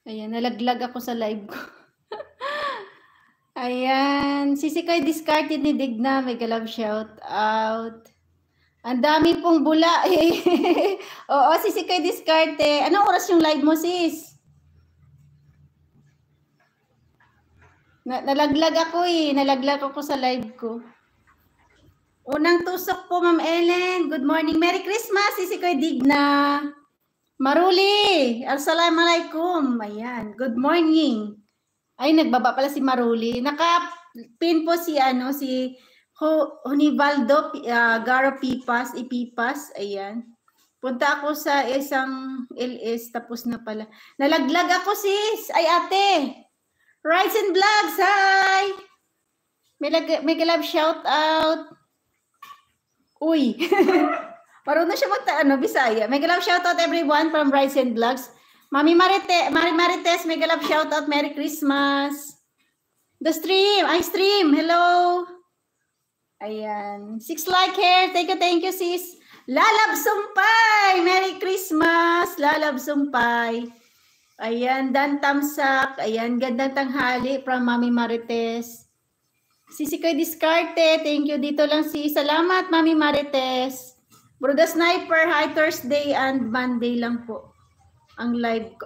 Ayan, nalaglag ako sa live ko. Ayan, Sisikoy discarded ni Digna, mega love shout out. Ang dami pong bula eh. Oo, Sisikoy discarded. Anong oras yung live mo, sis? Nalaglag ako eh. Nalaglag ako sa live ko. Unang tusok po, Ma'am Ellen. Good morning. Merry Christmas, Sisikoy Digna. Maruli, assalamualaikum. Ayan, good morning. Ay, nagbaba pala si Maruli. Naka-pin po si Hunivaldo Garo Pipas, Ipipas. Ayan. Punta ako sa isang LS, tapos na pala. Nalaglag ako, sis. Ay, ate. Rise and Vlogs, hi. May love shout out. Uy. Marunong siya Bisaya. Mega love shoutout everyone from Rise and Vlogs. Mami Marites, mega love shoutout. Merry Christmas. The stream. Hello. Ayan. 6 like here. Thank you, sis. Lalab Sumpay. Merry Christmas. Lalab Sumpay. Ayan. Dan Tamsak. Ayan. Gandang tanghali from Mami Marites. Sisikoy Discarte. Thank you. Dito lang Salamat, Mami Marites. Bro the Sniper, hi, Thursday and Monday lang po ang live ko.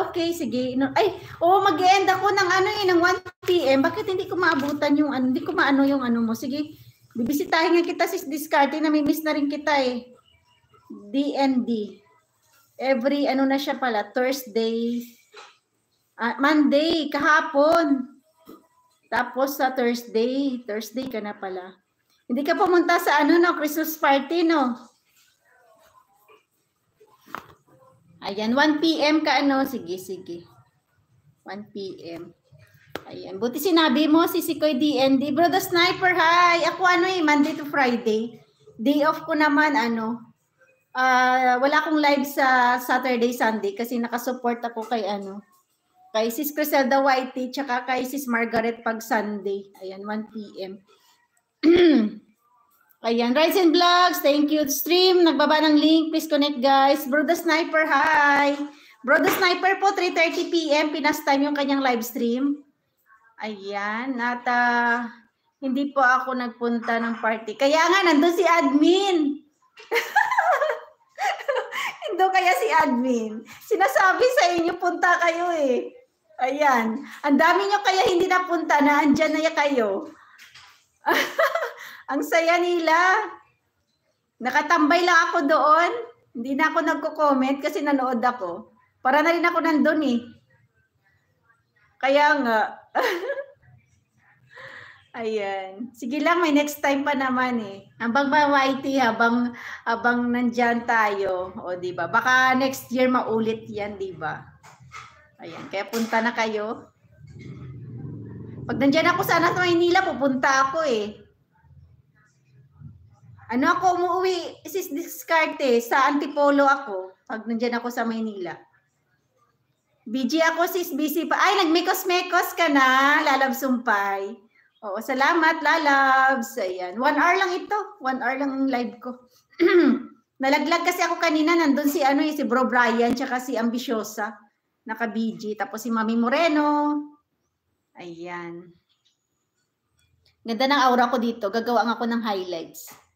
Okay, sige. Mag-end ako ng 1 PM. Bakit hindi ko maabutan yung hindi ko maano yung mo? Sige, bibisitahin nga kita sis Discarte, namimiss na rin kita eh. DND. Every na siya pala, Thursday. Monday, kahapon. Tapos sa Thursday ka na pala. Hindi ka pumunta sa Christmas party, no? Ayan, 1 PM ka, Sige. 1 PM. Ayan, buti sinabi mo, Sisikoy DND. Bro, the Sniper, hi! Ako, Monday to Friday. Day off ko naman, wala akong live sa Saturday, Sunday kasi nakasupport ako kay, kay Sis Criselda Whitey, tsaka kay Sis Margaret pag Sunday. Ayan, 1 PM. Ayan, Rise and Vlogs, thank you. Stream, nagbaba ng link, please connect guys. Bro the Sniper, hi. Bro the Sniper po, 3:30 PM, Pinas time yung kanyang live stream. Ayan, at hindi po ako nagpunta ng party. Kaya nga, nandun si admin. Hindi kaya si admin. Sinasabi sa inyo, punta kayo eh. Ayan, ang dami nyo kaya hindi napunta na andyan na kayo. Ang saya nila. Nakatambay lang ako doon. Hindi na ako nagko-comment kasi nanood ako. Para na rin ako nandun eh. Kaya nga. Ayan. Sige lang, may next time pa naman eh. Habang YT, habang nandyan tayo. O diba? Baka next year maulit yan, diba? Ayan. Kaya punta na kayo. Pag nandyan ako sana sa Maynila, pupunta ako eh. Ako umuwi, sis Discarte, sa Antipolo ako, pag nandyan ako sa Maynila. BG ako, sis, busy pa. Ay, nagmekos-mekos ka na, Lalab Sumpay. Oo, salamat, Lalabs. Ayan, 1 hour lang ito. 1 hour lang ang live ko. Nalaglag kasi ako kanina, nandun si Bro Brian, tsaka si Ambisyosa, naka-BG. Tapos si Mami Moreno. Ayan. Ganda ng aura ko dito. Gagawang ako ng highlights.